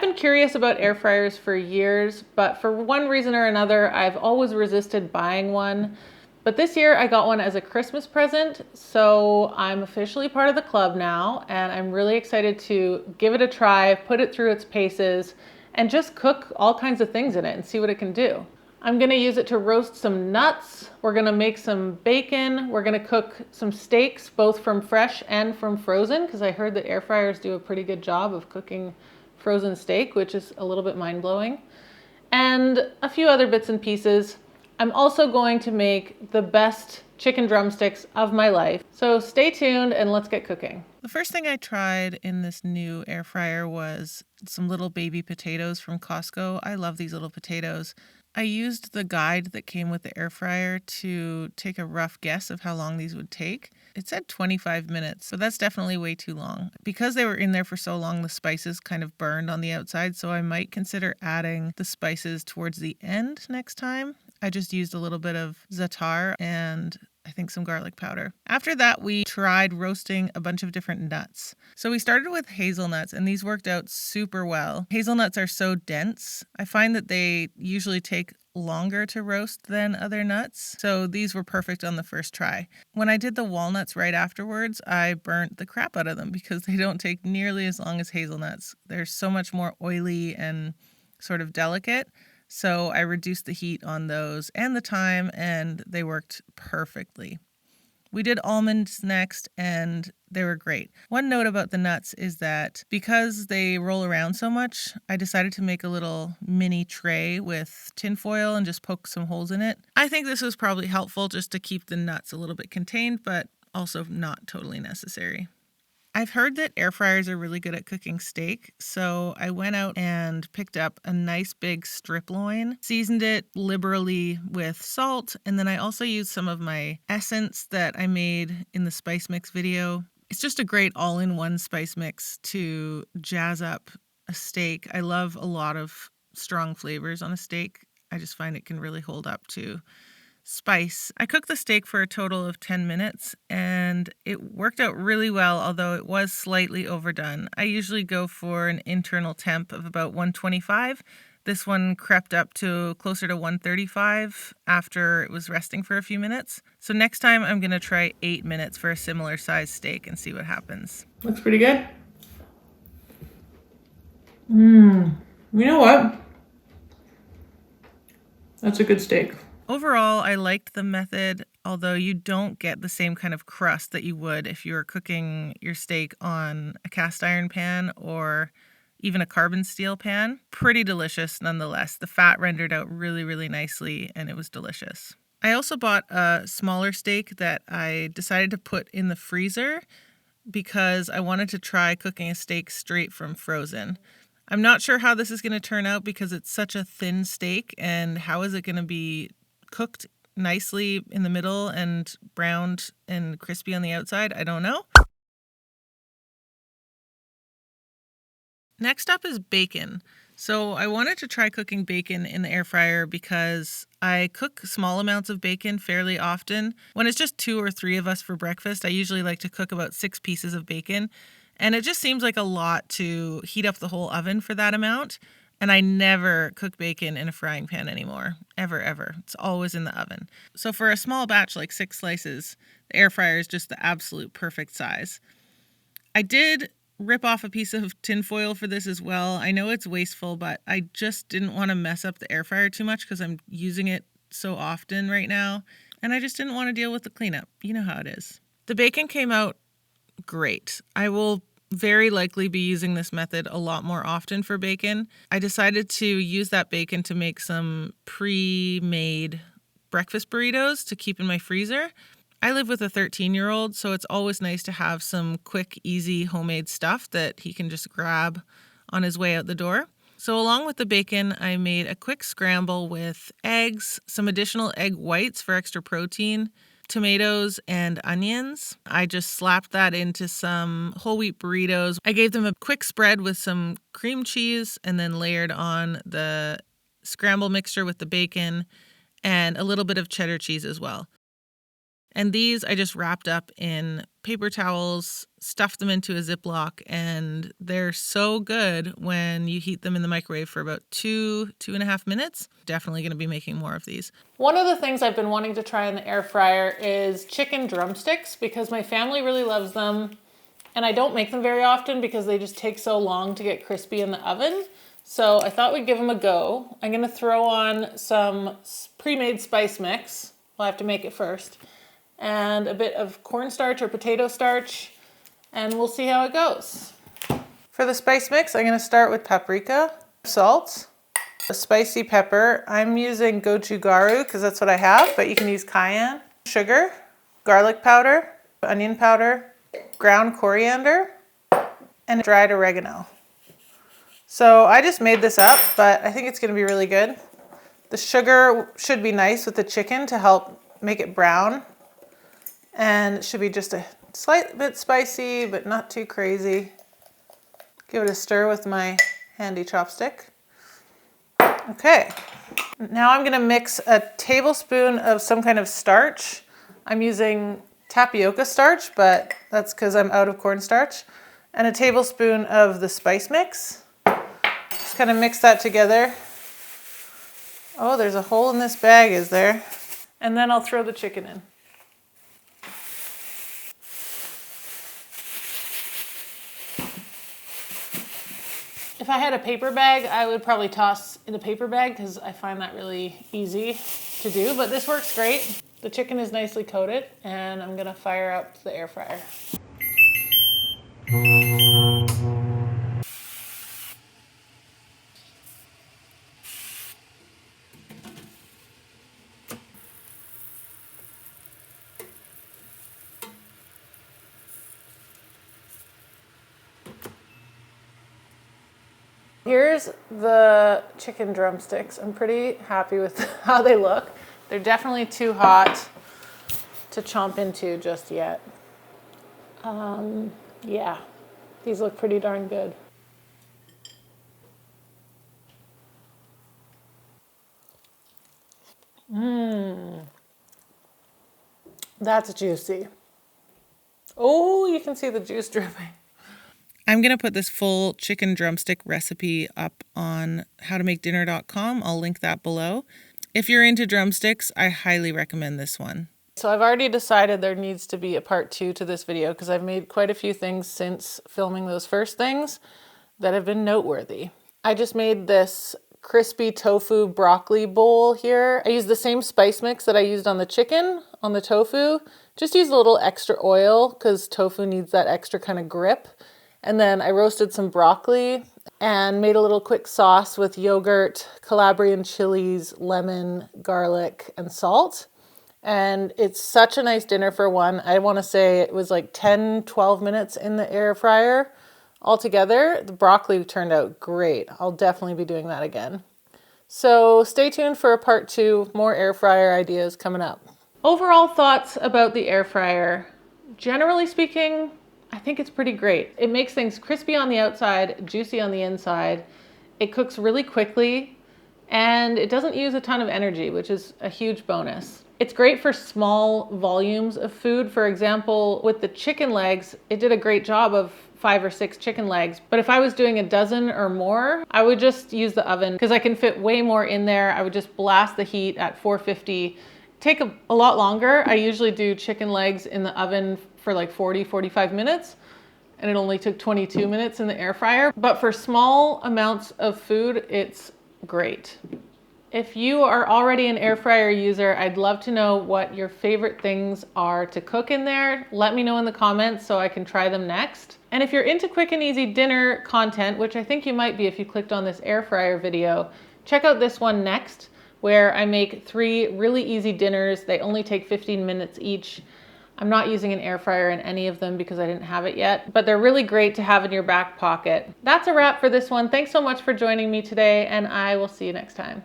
I've been curious about air fryers for years, but for one reason or another, I've always resisted buying one. But this year I got one as a Christmas present, so I'm officially part of the club now, and I'm really excited to give it a try, put it through its paces, and just cook all kinds of things in it and see what it can do. I'm gonna use it to roast some nuts. We're gonna make some bacon. We're gonna cook some steaks, both from fresh and from frozen, because I heard that air fryers do a pretty good job of cooking frozen steak, which is a little bit mind-blowing. And a few other bits and pieces. I'm also going to make the best chicken drumsticks of my life. So stay tuned and let's get cooking. The first thing I tried in this new air fryer was some little baby potatoes from Costco. I love these little potatoes. I used the guide that came with the air fryer to take a rough guess of how long these would take. It said 25 minutes, so that's definitely way too long. Because they were in there for so long, the spices kind of burned on the outside, so I might consider adding the spices towards the end next time. I just used a little bit of za'atar and I think some garlic powder. After that, we tried roasting a bunch of different nuts. So we started with hazelnuts, and these worked out super well. Hazelnuts are so dense. I find that they usually take longer to roast than other nuts, so these were perfect on the first try. When I did the walnuts right afterwards, I burnt the crap out of them because they don't take nearly as long as hazelnuts. They're so much more oily and sort of delicate. So I reduced the heat on those and the time, and they worked perfectly. We did almonds next, and they were great. One note about the nuts is that because they roll around so much, I decided to make a little mini tray with tinfoil and just poke some holes in it. I think this was probably helpful just to keep the nuts a little bit contained, but also not totally necessary. I've heard that air fryers are really good at cooking steak, so I went out and picked up a nice big strip loin, seasoned it liberally with salt, and then I also used some of my essence that I made in the spice mix video. It's just a great all-in-one spice mix to jazz up a steak. I love a lot of strong flavors on a steak. I just find it can really hold up to spice. I cooked the steak for a total of 10 minutes and it worked out really well, although it was slightly overdone. I usually go for an internal temp of about 125. This one crept up to closer to 135 after it was resting for a few minutes. So next time I'm going to try 8 minutes for a similar size steak and see what happens. Looks pretty good. You know what? That's a good steak. Overall, I liked the method, although you don't get the same kind of crust that you would if you were cooking your steak on a cast iron pan or even a carbon steel pan. Pretty delicious nonetheless. The fat rendered out really, really nicely and it was delicious. I also bought a smaller steak that I decided to put in the freezer because I wanted to try cooking a steak straight from frozen. I'm not sure how this is going to turn out because it's such a thin steak, and how is it going to be cooked nicely in the middle and browned and crispy on the outside? I don't know. Next up is bacon. So I wanted to try cooking bacon in the air fryer because I cook small amounts of bacon fairly often. When it's just 2 or 3 of us for breakfast, I usually like to cook about 6 pieces of bacon. And it just seems like a lot to heat up the whole oven for that amount. And I never cook bacon in a frying pan anymore. Ever, ever. It's always in the oven. So for a small batch, like 6 slices, the air fryer is just the absolute perfect size. I did rip off a piece of tinfoil for this as well. I know it's wasteful, but I just didn't want to mess up the air fryer too much because I'm using it so often right now. And I just didn't want to deal with the cleanup. You know how it is. The bacon came out great. I will very likely be using this method a lot more often for bacon. I decided to use that bacon to make some pre-made breakfast burritos to keep in my freezer. I live with a 13-year-old, so it's always nice to have some quick, easy homemade stuff that he can just grab on his way out the door. So along with the bacon, I made a quick scramble with eggs, some additional egg whites for extra protein, tomatoes, and onions. I just slapped that into some whole wheat burritos. I gave them a quick spread with some cream cheese and then layered on the scramble mixture with the bacon and a little bit of cheddar cheese as well. And these I just wrapped up in paper towels, stuff them into a Ziploc, and they're so good when you heat them in the microwave for about 2.5 minutes. Definitely going to be making more of these. One of the things I've been wanting to try in the air fryer is chicken drumsticks because my family really loves them. And I don't make them very often because they just take so long to get crispy in the oven. So I thought we'd give them a go. I'm gonna throw on some pre-made spice mix. We'll have to make it first. And a bit of cornstarch or potato starch. And we'll see how it goes. For the spice mix, I'm gonna start with paprika, salt, a spicy pepper. I'm using gochugaru because that's what I have, but you can use cayenne, sugar, garlic powder, onion powder, ground coriander, and dried oregano. So I just made this up, but I think it's gonna be really good. The sugar should be nice with the chicken to help make it brown. And it should be just a slight bit spicy, but not too crazy. Give it a stir with my handy chopstick. Okay, now I'm gonna mix a tablespoon of some kind of starch. I'm using tapioca starch, but that's because I'm out of cornstarch, and a tablespoon of the spice mix. Just kind of mix that together. Oh, there's a hole in this bag, is there? And then I'll throw the chicken in. If I had a paper bag, I would probably toss in a paper bag because I find that really easy to do, but this works great. The chicken is nicely coated, and I'm gonna fire up the air fryer. Here's the chicken drumsticks. I'm pretty happy with how they look. They're definitely too hot to chomp into just yet. Yeah, these look pretty darn good. That's juicy. Oh, you can see the juice dripping. I'm going to put this full chicken drumstick recipe up on howtomakedinner.com. I'll link that below. If you're into drumsticks, I highly recommend this one. So I've already decided there needs to be a part 2 to this video because I've made quite a few things since filming those first things that have been noteworthy. I just made this crispy tofu broccoli bowl here. I used the same spice mix that I used on the chicken, on the tofu. Just used a little extra oil because tofu needs that extra kind of grip. And then I roasted some broccoli and made a little quick sauce with yogurt, Calabrian chilies, lemon, garlic, and salt. And it's such a nice dinner for one. I want to say it was like 10, 12 minutes in the air fryer. Altogether, the broccoli turned out great. I'll definitely be doing that again. So stay tuned for a part 2, more air fryer ideas coming up. Overall thoughts about the air fryer. Generally speaking, I think it's pretty great. It makes things crispy on the outside, juicy on the inside. It cooks really quickly, and it doesn't use a ton of energy, which is a huge bonus. It's great for small volumes of food. For example, with the chicken legs, it did a great job of 5 or 6 chicken legs. But if I was doing a dozen or more, I would just use the oven because I can fit way more in there. I would just blast the heat at 450. Take a lot longer. I usually do chicken legs in the oven for like 40, 45 minutes, and it only took 22 minutes in the air fryer. But for small amounts of food, it's great. If you are already an air fryer user, I'd love to know what your favorite things are to cook in there. Let me know in the comments so I can try them next. And if you're into quick and easy dinner content, which I think you might be if you clicked on this air fryer video, check out this one next, where I make 3 really easy dinners. They only take 15 minutes each. I'm not using an air fryer in any of them because I didn't have it yet, but they're really great to have in your back pocket. That's a wrap for this one. Thanks so much for joining me today, and I will see you next time.